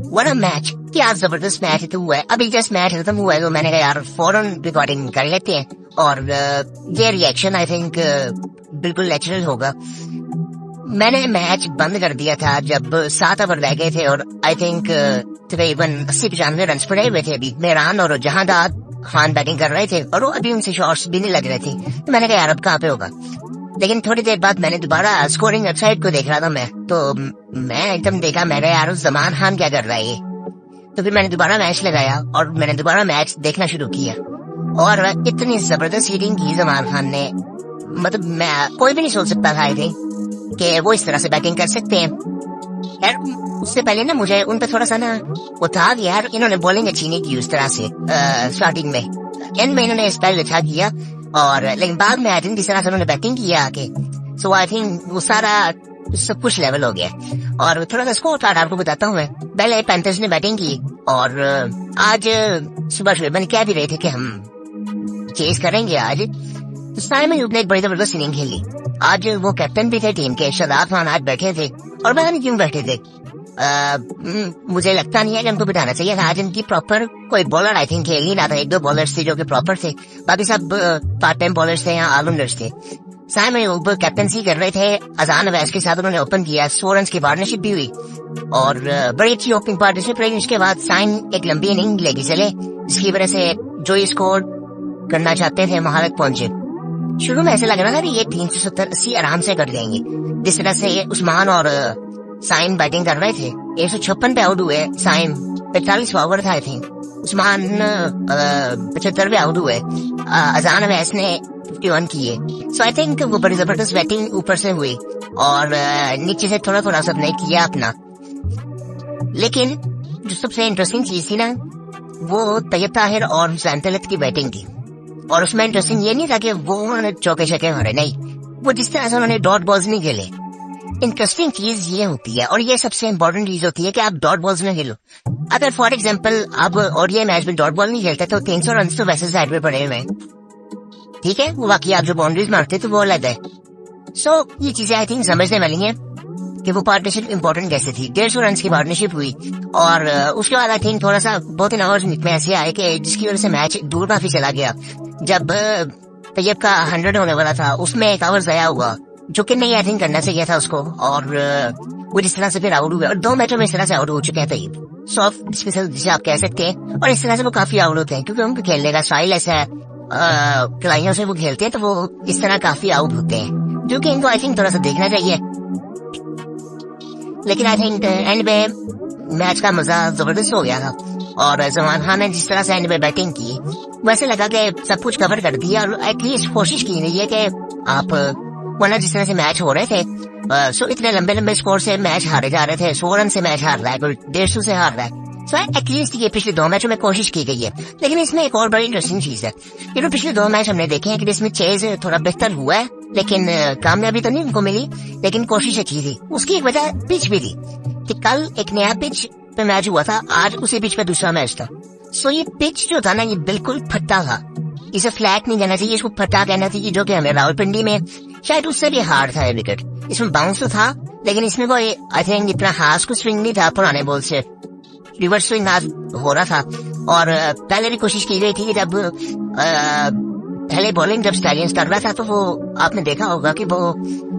What a match, क्या जबरदस्त match तो हुआ है। अभी जस्ट मैच खत्म हुआ है तो मैंने कहा यार फौरन रिकॉर्डिंग कर लेते हैं और ये रिएक्शन आई थिंक बिल्कुल नेचुरल होगा। मैंने मैच बंद कर दिया था जब 7 ओवर रह गए थे और आई थिंक तकरीबन 80-95 रन पड़े हुए थे। अभी मेहरान और जहांदाद खान बैटिंग कर रहे थे और वो अभी उनसे शॉट्स भी नहीं लग रहे थे। तो मैंने कहा यार अब कहाँ पे होगा। लेकिन थोड़ी देर बाद मैंने दोबारा स्कोरिंग वेबसाइट को देख रहा था मैं, तो मैं एकदम देखा मैंने यार जमान खान क्या कर रहा है ये। तो फिर मैंने दोबारा मैच लगाया और मैंने दोबारा मैच देखना शुरू किया और इतनी जबरदस्त हिटिंग की जमान खान ने, मतलब मैं कोई भी नहीं सोच सकता था आई थिंक कि वो इस तरह से बैटिंग कर सकते हैं। यार उससे पहले ना मुझे उन पे थोड़ा सा ना वो था कि यार इन्होंने बॉलिंग अच्छी नहीं की उस तरह से स्टार्टिंग में, एंड में इन्होंने स्पेल अच्छा किया और लेकिन बाद में आई थिंक जिस तरह से उन्होंने बैटिंग किया आके, सो आई थिंक वो सारा सब कुछ लेवल हो गया। और थोड़ा सा स्कोर कार्ड आपको बताता हूँ मैं। पहले पैंथर्स ने बैटिंग की और आज सुबह शुबह कह भी रहे थे कि हम चेस करेंगे आज, तो साइमन यूब ने एक बड़ी जबरदस्त इनिंग खेली। आज वो कैप्टन भी थे टीम के, शादाब खान आज बैठे थे और पता नहीं क्यों बैठे थे। मुझे लगता नहीं है कि उनको बिठाना चाहिए था। आज इनकी प्रॉपर कोई बॉलर आई थिंक खेल नहीं रहा था। 1-2 बॉलर्स थे जो कि प्रॉपर थे, बाकी सब पार्ट टाइम बॉलर्स थे या ऑलराउंडर्स थे। साइमन यूब कैप्टनसी कर रहे थे, अजान अवैस के साथ उन्होंने ओपन किया। 100 रन की पार्टनरशिप भी हुई और बड़ी अच्छी ओपनिंग पार्टनरशिप रही। उसके बाद साइन एक लंबी इनिंग लेके चले जिसकी वजह से जो ये स्कोर करना चाहते थे वहां तक पहुंचे। शुरू में ऐसे लग रहा था कि ये 370-80 आराम से कर देंगे। जिस तरह से उस्मान और साइम बैटिंग कर रहे थे, 156 पे आउट हुए साइम, 45 ओवर था आई थिंक। उस्मान 75 पे आउट हुए, अजान अवैस ने 51 किए। सो आई थिंक वो बड़ी जबरदस्त बैटिंग ऊपर से हुई और नीचे से थोड़ा थोड़ा सबने किया अपना। लेकिन जो सबसे इंटरेस्टिंग चीज थी ना वो तैयब ताहिर और हुसैन तलत की बैटिंग थी। और उसमें इंटरेस्टिंग ये नहीं था कि वो उन्होंने चौके छक्के मारे, नहीं, वो जिस तरह से उन्होंने डॉट बॉल्स नहीं खेले। इंटरेस्टिंग चीज ये होती है और ये सबसे इम्पोर्टेंट चीज होती है कि आप डॉट बॉल्स में खेलो। अगर फॉर एग्जांपल आप ओडीआई मैच में डॉट बॉल नहीं खेलते तो 300 रन तो वैसे साइड में पड़े हुए हैं, ठीक है। वो बाकी आप जो बाउंड्रीज मारते तो वो अलग है। सो ये चीजें आई थिंक समझने वाली हैं कि वो पार्टनरशिप इम्पोर्टेंट कैसे थी। 150 रन की पार्टनरशिप हुई और उसके बाद आई थिंक थोड़ा सा 2-3 ओवर्स में ऐसे आए कि जिसकी वजह से मैच दूर काफी चला गया। जब तैयब का 100 होने वाला था उसमें एक ओवर जया हुआ जो कि नहीं आई थिंक करना चाहिए था उसको, और वो जिस तरह से फिर आउट हुए और 2 मैचों में इस तरह से आउट हो चुके हैं तैयब। सॉफ्ट डिस्मिसल जिसे आप कह सकते हैं, और इस तरह से वो काफी आउट होते हैं क्योंकि उनके खेलने का स्टाइल ऐसा है, खिलाड़ियों से वो खेलते हैं तो वो इस तरह काफी आउट होते हैं, जो कि इनको आई थिंक थोड़ा सा देखना चाहिए। लेकिन आई थिंक एंड में मैच का मजा जबरदस्त हो गया था और जमान खान ने जिस तरह से एंड में बैटिंग की वैसे लगा कि सब कुछ कवर कर दिया और एटलीस्ट कोशिश की नहीं है कि आप, वरना जिस तरह से मैच हो रहे थे सो इतने लंबे लंबे स्कोर से मैच हारे जा रहे थे। 100 रन से मैच हार रहा है, कोई 150 से हार रहा है। सो एटलीस्ट ये पिछले 2 मैचों में कोशिश की गई है। लेकिन इसमें एक और बड़ी इंटरेस्टिंग चीज है कि जो पिछले 2 मैच हमने देखे हैं कि इसमें चेज थोड़ा बेहतर हुआ है लेकिन कामयाबी तो नहीं उनको मिली, लेकिन कोशिश अच्छी थी। उसकी एक वजह पिच भी थी कि कल एक नया पिच पे मैच हुआ था, आज उसी पिच पे दूसरा मैच था। सो ये पिच जो था ना ये बिल्कुल फट्टा था, इसे फ्लैट नहीं कहना चाहिए, इसको फट्टा कहना चाहिए, जो कि हमें रावलपिंडी में शायद उससे भी हार्ड था विकेट। इसमें बाउंस तो था लेकिन इसमें कोई आई थिंक इतना खास कुछ स्विंग नहीं था। पुराने बॉल से रिवर्स स्विंग आज हो रहा था और पहले भी कोशिश की गई थी कि जब पहले बॉलिंग जब स्टाइलियंस कर रहा था तो वो आपने देखा होगा कि वो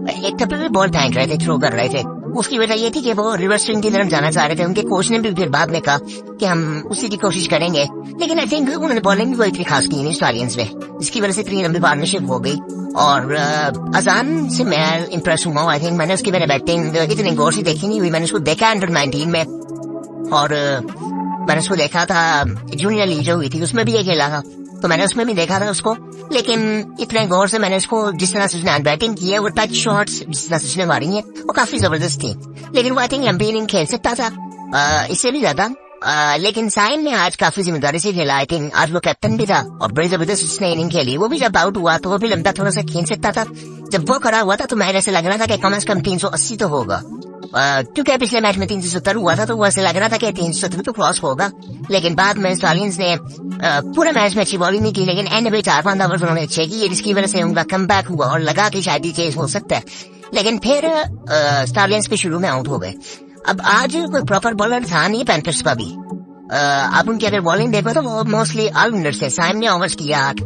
एक टप्पे पे बॉल फेंक रहे थे, थ्रो कर रहे थे। उसकी वजह ये थी कि वो रिवर्स स्विंग की तरफ जाना चाह रहे थे। उनके कोच ने भी फिर बाद में कहा कि हम उसी की कोशिश करेंगे, लेकिन आई थिंक उन्होंने बॉलिंग भी कोई इतनी खास की नहीं स्टालियंस में, जिसकी वजह से इतनी लंबी पार्टनरशिप हो गई। और अजान से मैं इम्प्रेस हुआ हूँ। आई थिंक मैंने उसकी बैटिंग इतनी गौर से देखी नहीं हुई। मैंने उसको देखा अंडर 19 में और मैंने उसको देखा था जूनियर लीग जो हुई थी उसमें भी ये खेला था, तो मैंने उसमें भी देखा था उसको। लेकिन इतने गौर से मैंने उसको जिस तरह से उसने बैटिंग की है, वो टच शॉट्स जिस तरह से उसने मारी है वो काफी जबरदस्त थी। लेकिन वो आई थिंक लंबी इनिंग खेल सकता था इससे भी ज्यादा। लेकिन साइम ने आज काफी जिम्मेदारी से खेला। आई थिंक आज वो कैप्टन भी था और बड़ी जबरदस्त उसने इनिंग खेली। वो भी जब आउट हुआ तो वो भी लंबा थोड़ा सा खींच सकता था। जब वो खड़ा हुआ था तो मैं ऐसे लग रहा था कि कम से कम 380 तो होगा, क्योंकि पिछले मैच में 370 हुआ था तो वो ऐसे लग रहा था कि 370 तो क्रॉस होगा। लेकिन बाद में स्टालियंस ने पूरे मैच में अच्छी बॉलिंग नहीं की, लेकिन एंड में 4-5 ओवर उन्होंने अच्छे किए जिसकी वजह से उनका कमबैक हुआ और लगा कि शायद ही चेज हो सकता है। लेकिन फिर स्टालियंस के शुरू में आउट हो गए अब आज कोई प्रॉपर बॉलर था नहीं पैंथर्स का भी। आप उनकी अगर बॉलिंग देखो तो वो मोस्टली ऑलराउंडर थे। साइम ने ओवर्स किया 8।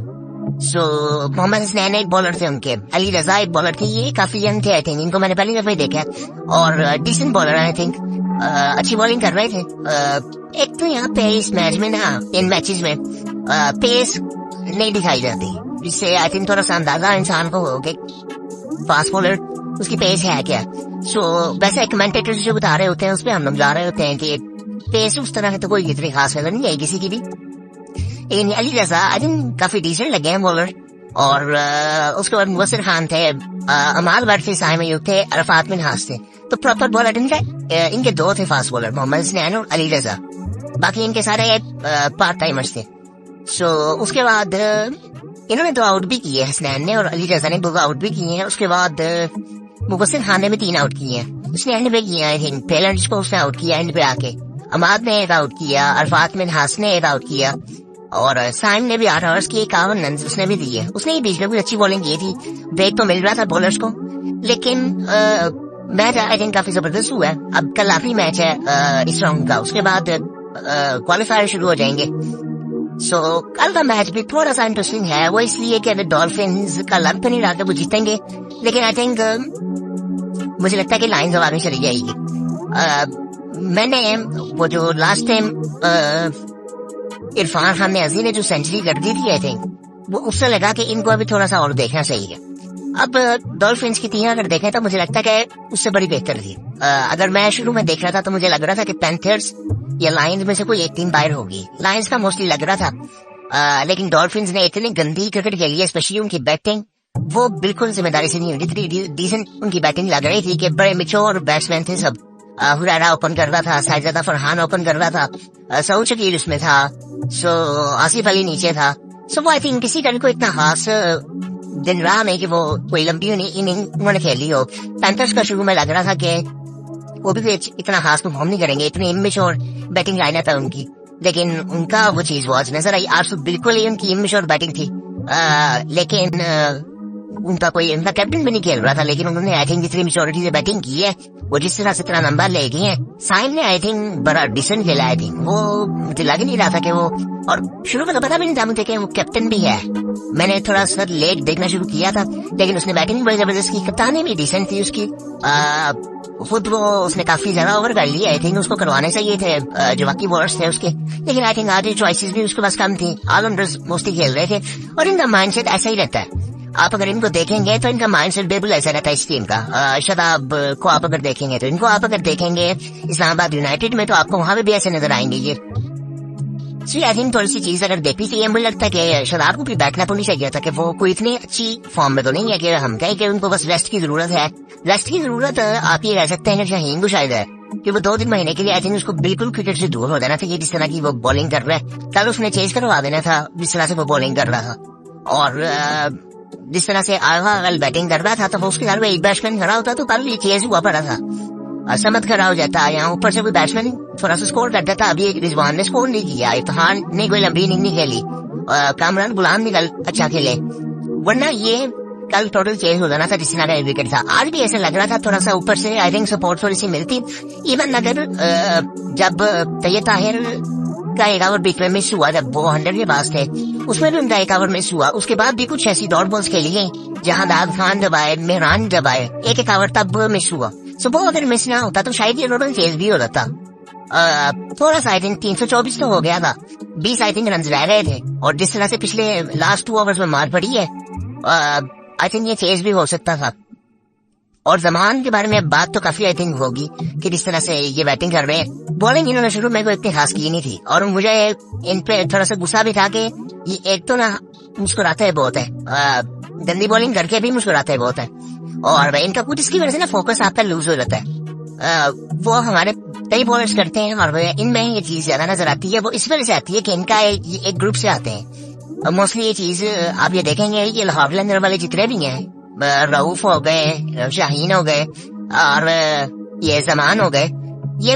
सो मोहम्मद हसनैन एक बॉलर थे उनके, अली रजा एक बॉलर थे, ये काफी यंग थे आई थिंक, इनको मैंने पहली दफा ही देखा और डिसेंट बॉलर आई थिंक, अच्छी बॉलिंग कर रहे थे। एक तो यहाँ पे इस मैच में ना, इन मैचेस में पेस नहीं दिखाई जाती, जिससे आई थिंक थोड़ा सा अंदाजा इंसान को हो कि फास्ट बॉलर उसकी पेस है क्या। सो वैसे कमेंटेटर्स जो बता रहे होते हैं उस पर हम लोग जा रहे होते हैं कि पेस उस तरह है तो कोई इतनी खास वजह नहीं है किसी की भी। लेकिन अली रजा आई थिंक काफी डिसेंट लगे हैं बॉलर। और उसके बाद मुबस्सिर खान थे, अमाल बट थे, साइम अयूब थे, अरफात मिनहास थे। तो प्रॉपर बॉलर इनके 2 थे फास्ट बॉलर, मोहम्मद हसनैन और अली रजा। बाकी इनके सारे पार्ट टाइमर्स थे। सो उसके बाद इन्होंने 2 आउट भी किए, हसनैन ने और अली रजा ने 2 आउट भी किए हैं। उसके बाद मुबस्सिर खान ने भी 3 आउट किए हैं, उसने एंड पे किया आई थिंक, पेलर्स को उसने आउट किया एंड पे आके। अमाद ने 1 आउट किया, अरफात मिनहास ने 1 आउट किया और साइम ने भी 8 ओवर्स की 51 रन उसने भी दिए। उसने ही बीच में कुछ अच्छी बॉलिंग की थी, ब्रेक तो मिल रहा था बॉलर्स को, लेकिन मैच आई थिंक काफी जबरदस्त हुआ है। अब कल आखिरी मैच है इस राउंड का, उसके बाद क्वालिफायर शुरू हो जाएंगे। सो कल का मैच भी थोड़ा सा इंटरेस्टिंग है, वो इसलिए कि अगर डॉल्फिन्स का लग पे नहीं रहा था वो जीतेंगे, लेकिन आई थिंक मुझे लगता है कि लाइन्स आगे चली जाएगी। मैंने वो जो लास्ट टाइम इरफान खान ने अजी ने जो सेंचुरी कर दी थी आई थिंक, वो उससे लगा कि इनको अभी थोड़ा सा और देखना चाहिए। अब डॉल्फिन्स की टीम अगर देखें तो मुझे लगता है कि उससे बड़ी बेहतर थी। अगर मैं शुरू में देख रहा था तो मुझे लग रहा था कि पैंथर्स या लायंस में से कोई एक टीम बाहर होगी, लायंस का मोस्टली लग रहा था। लेकिन डॉल्फिन्स ने इतनी गंदी क्रिकेट खेली है, स्पेशली उनकी बैटिंग वो बिल्कुल जिम्मेदारी से नहीं हुई। इतनी डिसेंट उनकी बैटिंग लग रही थी कि बड़े मिच्योर बैट्समैन थे सब। हुरैरा ओपन कर रहा था, साजिदा फरहान ओपन कर रहा था, सऊद शकील उसमें था, सो आसिफ अली नीचे था। सो वो आई थिंक किसी का कोई इतना खास दिन रहा नहीं कि वो कोई लंबी इनिंग उन्होंने खेली हो। पैंथर्स का शुरू में लग रहा था कि वो भी इतना खास परफॉर्म नहीं करेंगे, इतनी इमेच्योर बैटिंग लाइनअप है उनकी, लेकिन उनका वो चीज वॉच नजर आई। आज बिल्कुल ही उनकी इमेच्योर बैटिंग थी, लेकिन उनका कैप्टन भी नहीं खेल रहा था, लेकिन उन्होंने आई थिंक जितनी मेच्योरिटी से बैटिंग की है, वो जिस तरह से इतना नंबर ले गए हैं। साइम ने आई थिंक बड़ा डिसेंट खेला आई थिंक, वो मुझे लग नहीं रहा था कि वो, और शुरू में तो पता भी नहीं था मुझे कि वो कैप्टन भी है। मैंने थोड़ा सा लेट देखना शुरू किया था, लेकिन उसने बैटिंग बड़ी जबरदस्त की, कप्तानी भी डिसेंट थी उसकी। खुद वो उसने काफी ज्यादा ओवर कर लिया, आई थिंक उसको करवाने चाहिए थे जो बाकी बॉलर्स थे उसके, लेकिन आई थिंक आधी चॉइसेस भी उसके पास कम थी। ऑलराउंडर्स मोस्टली खेल रहे थे और इनका माइंडसेट ऐसा ही रहता है। आप अगर इनको देखेंगे तो इनका माइंडसेट बिल्कुल ऐसा रहता है इस टीम का। शदाब को आप अगर देखेंगे तो इनको, आप अगर देखेंगे इस्लामाबाद यूनाइटेड में तो आपको वहां पे भी ऐसे नजर आएंगे ये। आई थिंक थोड़ी सी चीज अगर देखी थी, मुझे लगता है कि शदाब को भी बैठना तो नहीं चाहिए था कि वो कोई इतनी अच्छी फॉर्म में तो नहीं है कि हम कहें कि उनको बस रेस्ट की जरूरत है। रेस्ट की जरूरत आप ये कह सकते हैं कि शाहीन को शायद है कि वो 2-3 महीने के लिए आई थिंक उसको बिल्कुल क्रिकेट से दूर हो जाना था। जिस तरह की वो बॉलिंग कर रहा है, कल उसने चेंज करवा देना था जिस तरह से वो बॉलिंग कर रहा था। और जिस तरह से अगर बैटिंग कर रहा था तो उसके साथ एक बैट्समैन खड़ा होता तो कल ये चेंज हुआ पड़ा था, समत खड़ा हो जाता। यहाँ ऊपर से कोई बैट्समैन थोड़ा सा स्कोर करता था। अभी रिजवान ने स्कोर नहीं किया, इफ्तिखार ने कोई लंबी इनिंग नहीं खेली, कामरान गुलाम ने कल अच्छा खेले, वरना ये कल टोटल चेंज हो जाना था जिस तरह का विकेट था। आज भी ऐसा लग रहा था थोड़ा सा ऊपर से आई थिंक सपोर्ट थोड़ी सी मिलती। इवन अगर जब तैयब ताहिर का 1 ओवर बीच में मिस हुआ, जब वो 100 के पास थे, उसमें भी उनका 1 ओवर मिस हुआ। उसके बाद भी कुछ ऐसी डॉट बॉल्स खेली गई जहां दाद खान दबाए, मेहरान दबाए, 1 ओवर तब मिस हुआ। सो वो अगर मिस ना होता तो शायद ये टोटल चेंज भी हो जाता। थोड़ा सा आई थिंक 324 तो हो गया था, 20 आई थिंक रन रह गए थे, और जिस तरह से पिछले लास्ट 2 ओवर्स में मार पड़ी है आई थिंक ये चेंज भी हो सकता था। और जमान के बारे में बात तो काफी आई थिंक होगी कि जिस तरह से ये बैटिंग कर रहे हैं। बॉलिंग इन्होंने शुरू में कोई इतनी खास की नहीं थी, और मुझे इन पे थोड़ा सा गुस्सा भी था कि ये एक तो ना मुस्कुराते हैं बहुत है, गंदी बॉलिंग करके भी मुस्कुराते हैं बहुत है, और इनका कुछ इसकी वजह से ना फोकस आपका लूज हो जाता है। वो हमारे कई बॉलर्स करते हैं और इनमें ये चीज ज्यादा नजर आती है। वो इस वजह से आती है कि इनका एक ग्रुप से आते हैं। मोस्टली ये चीज आप ये देखेंगे, ये लाहौर लंदर वाले जितने भी हैं, रऊफ हो गए, शाहीन हो गए, और ये जमान हो गए, ये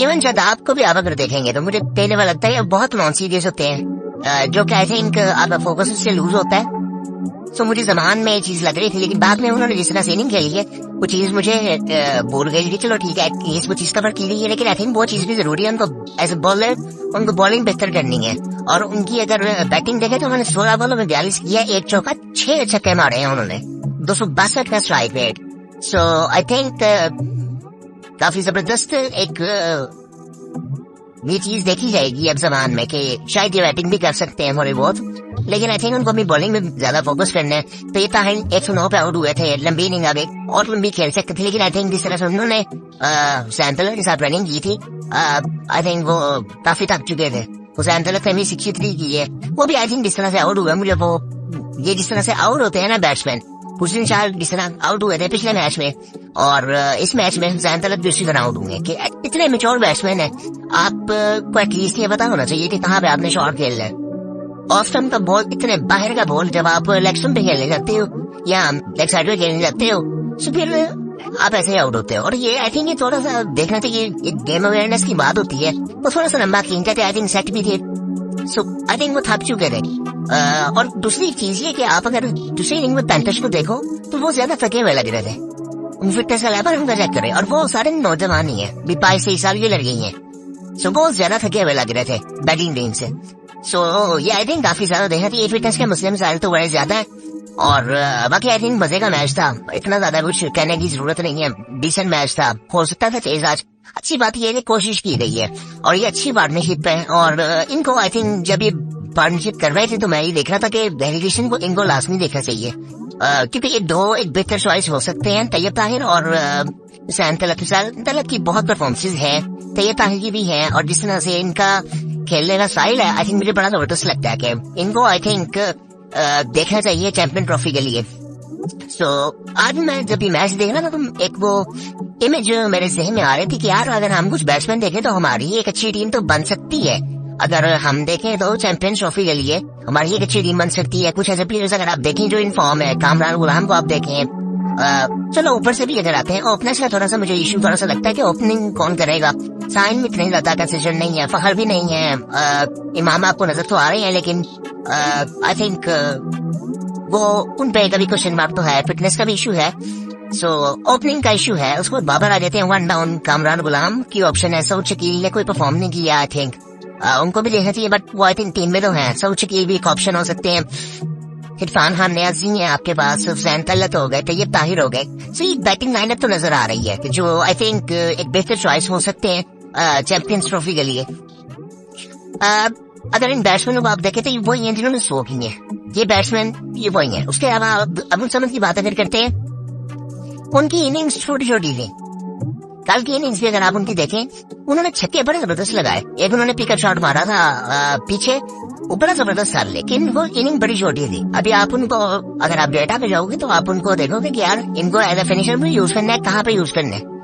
इवन शदाब को भी आप अगर देखेंगे तो मुझे पहले वाला लगता है बहुत नॉन सीरियस होते हैं, जो कि आई थिंक आपका फोकस उससे लूज होता है। सो मुझे जमान में ये चीज लग रही थी, लेकिन बाद में उन्होंने जिस तरह से इनिंग खेली है वो चीज मुझे बोल गई कि चलो ठीक है वो चीज कवर की गई है, लेकिन आई थिंक वो चीज भी जरूरी है। उनको एज ए बॉलर उनको बॉलिंग बेहतर करनी है, और उनकी अगर बैटिंग देखे तो उन्होंने 16 बॉलों में 42 किया, 1 चौका 6 छक्के मारे हैं उन्होंने, 262 का strike rate. So I think काफी जबरदस्त एक ये चीज देखी जाएगी अब जमान में कि शायद ये बैटिंग भी कर सकते हैं थोड़ी बहुत, लेकिन आई थिंक उनको अपनी बॉलिंग में ज्यादा फोकस करना है। तो ये ताहिर 109 पे आउट हुए थे, लंबी इनिंग आगे और लंबी खेल सकते थे, लेकिन आई थिंक जिस तरह से उन्होंने हुसैन तलत के साथ रनिंग की थी, आई थिंक वो काफी थक चुके थे। हुसैन तलत ने भी 63 की है, वो भी आई थिंक जिस तरह से आउट हुआ, मुझे वो ये जिस तरह से आउट होते हैं ना बैट्समैन, हुसैन शाह जिस तरह आउट हुए थे पिछले मैच में, और इस मैच में हुसैन तलत भी उसी तरह आउट हुए कि इतने मैच्योर बैट्समैन है, आपको एटलीस्ट ये पता होना चाहिए कि कहाँ पे आपने शॉट खेलना है। ऑफ स्टंप का बॉल, इतने बाहर का बॉल जब आप लेग स्टंप पे खेलने जाते हो या लेग साइड पे खेलने जाते हो तो फिर आप ऐसे ही आउट होते हो। और ये आई थिंक ये थोड़ा सा देखना चाहिए, गेम अवेयरनेस की बात होती है, वो थोड़ा सा लंबा खेलते थे, आई थिंक सेट भी थे, सो आई थिंक वो थक चुके थे। और दूसरी चीज ये कि आप अगर दूसरी इनिंग में पैंटर्स को देखो तो वो ज्यादा थके हुए लग रहे थे, फिटनेस का लेवल उनका चेक करें, और वो सारे नौजवान ही है, 22-23 साल की लड़की है, सो बहुत ज्यादा थके हुए लग रहे थे बैटिंग टीम से। सो ये आई थिंक काफी ज्यादा देखा थी, फिटनेस के मुस्लिम साल तो बड़े ज्यादा है, और बाकी आई थिंक मजे का मैच था, इतना ज्यादा कुछ कहने की जरूरत नहीं है, डिसेंट मैच था, हो सकता था तेज आज। अच्छी बात ये है कि कोशिश की गई है और ये अच्छी पार्टनरशिप है, और इनको आई थिंक जब ये पार्टनरशिप कर रहे थे तो मैं ये देख रहा था कि डेली क्रिशन को इनको लाजमी देखना चाहिए, क्योंकि ये दो एक बेहतर चॉइस हो सकते हैं, तैयब ताहिर और हुसैन तलत। हुसैन तलत की बहुत परफॉर्मेंसेज है, तैयब ताहिर की भी है, और जिस तरह से इनका खेलने का स्टाइल है आई थिंक मुझे बड़ा जबरदस्त लगता है कि इनको आई थिंक देखना चाहिए चैंपियन ट्रॉफी के लिए। सो आज मैं जब ये मैच देख रहा था तो एक वो इमेज मेरे जहन में आ रही थी कि यार अगर हम कुछ बैट्समैन देखें तो हमारी एक अच्छी टीम तो बन सकती है, अगर हम देखें तो चैंपियन ट्रॉफी के लिए हमारी एक अच्छी टीम बन सकती है। कुछ ऐसे प्लेयर्स अगर आप देखें जो इन फॉर्म है, कामरान गुलाम को आप देखें, चलो ऊपर से भी अगर आते हैं ओपनर्स का थोड़ा सा मुझे इशू थोड़ा सा लगता है कि ओपनिंग कौन करेगा। साइन में इतनी ज्यादा कंसेशन नहीं है, फखर भी नहीं है, इमाम आपको नजर तो आ रहे हैं, लेकिन आई थिंक वो उन पे कभी क्वेश्चन मार्क तो है, फिटनेस का भी इशू है, सो ओपनिंग का इशू है। उसको बाबर आ जाते हैं, 1 डाउन कामरान गुलाम की ऑप्शन है, सऊद शकील ने कोई परफॉर्म नहीं किया, आई थिंक उनको भी देखना चाहिए, बट वो आई थिंक टीम में तो है, सऊद शकील भी एक ऑप्शन हो सकते हैं, इरफान खान नियाज़ी है आपके पास, हुसैन तलत हो गए, तैयब ताहिर हो गए, सो ये बैटिंग लाइनअप तो नजर आ रही है कि जो आई थिंक एक बेहतर चॉइस हो सकते हैं चैंपियंस ट्रॉफी के लिए। अगर इन बैट्समैनों को आप देखें तो ये वही हैं जिन्होंने 100 की है, ये बैट्समैन ये वही है। उसके अलावा अबुल समद की बात अगर करते हैं, उनकी इनिंग्स छोटी छोटी थी, कल की इनिंग्स भी अगर आप उनकी देखें, उन्होंने छक्के बड़े जबरदस्त लगाए, एक उन्होंने पिकअप शॉट मारा था पीछे, वो बड़ा जबरदस्त था, लेकिन वो इनिंग बड़ी छोटी थी। अभी आप उनको अगर आप डेटा पे जाओगे तो आप उनको देखोगे कि यार इनको एज ए फिनिशर में यूज करना है, कहाँ पे यूज करना है।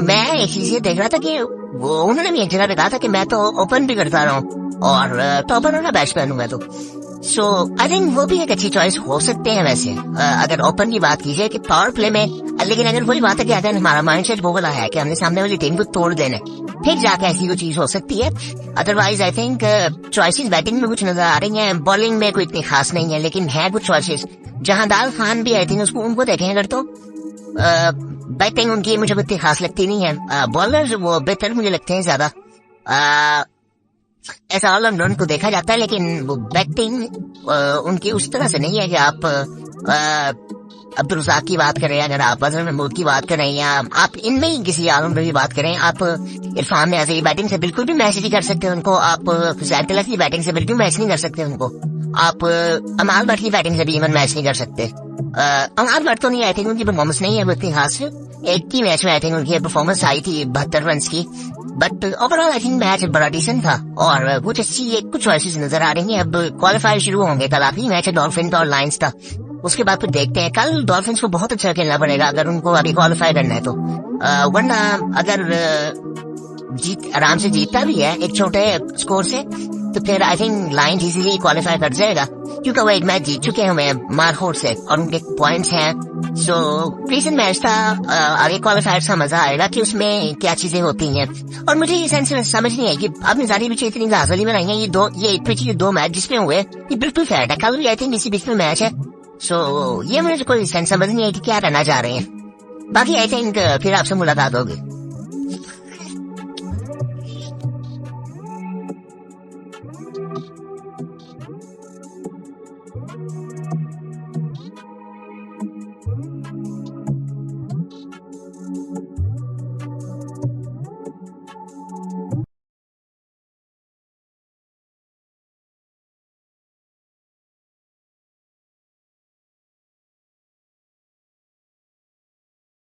मैं एक चीज ये देख रहा था कि वो उन्होंने भी एक जगह पे कहा था कि मैं तो ओपन भी करता रहा हूँ और टॉपर वाला बैट्समैन हूँ मैं तो, सो आई थिंक वो भी एक अच्छी चॉइस हो सकते हैं वैसे अगर ओपन की बात कीजिए कि पावर प्ले में। लेकिन अगर वही बात है कि अगर हमारा माइंडसेट वो वाला है कि हमने सामने वाली टीम को तोड़ देना फिर जाके ऐसी कोई चीज हो सकती है, otherwise I think choices batting में कुछ नजर आ रही हैं, बॉलिंग में कोई इतनी खास नहीं है, लेकिन है कुछ चॉइसेस। जहांदार खान भी आई थिंक उसको उनको देखें अगर तो बैटिंग उनकी मुझे इतनी खास लगती नहीं है, बॉलर वो बेहतर मुझे लगते हैं ज्यादा, ऐसा ऑलराउंडर को देखा जाता है, लेकिन वो बैटिंग उनकी उस तरह से नहीं है कि आप अब्दुल रज़ाक की बात करें, अगर आप अजहर महमूद की बात करें, या आप इनमें ही किसी ऑलराउंडर की बात करें, आप इरफान नियाज़ी की बैटिंग से बिल्कुल भी मैच नहीं कर सकते उनको, आप हुसैन तलत की बैटिंग से बिल्कुल मैच नहीं कर सकते उनको, आप अमाल भट्ट की बैटिंग से भी इवन मैच नहीं कर सकते। अमाल भट्ट तो नहीं, आई थिंक उनकी परफॉर्मेंस नहीं है वो इतनी खास, एक ही मैच में आई थिंक उनकी परफॉर्मेंस आई थी 72 रन की, but overall I think match बड़ा डिसेंट था और कुछ अच्छी कुछ चॉइसेस नजर आ रही हैं। अब क्वालिफायर शुरू होंगे, कल आखिरी मैच है डॉल्फिन और लायंस का, उसके बाद फिर देखते हैं। कल डॉल्फिन्स को बहुत अच्छा खेलना पड़ेगा अगर उनको अभी क्वालिफाई करना है तो, वरना अगर आराम से जीतता भी है एक छोटे स्कोर से तो फिर I think Lions easily qualify कर जाएगा। क्योंकि वो एक मैच जीत चुके हैं हमें मारहोर से और उनके पॉइंट्स हैं। सो रीसेंट मैच था, आगे क्वालिफायर सा मजा आएगा कि उसमें क्या चीजें होती हैं। और मुझे ये सेंस समझ नहीं है कि आपने सारी पीछे इतनी लाजली बनाई है, ये पिछले 2 मैच जिसमें हुए ये बिल्कुल फेयर है। कल भी आई थिंक इसी बीच में मैच है। सो ये मुझे कोई सेंस समझ नहीं है कि क्या रहना चाह रहे हैं। बाकी आई थिंक फिर आपसे मुलाकात होगी।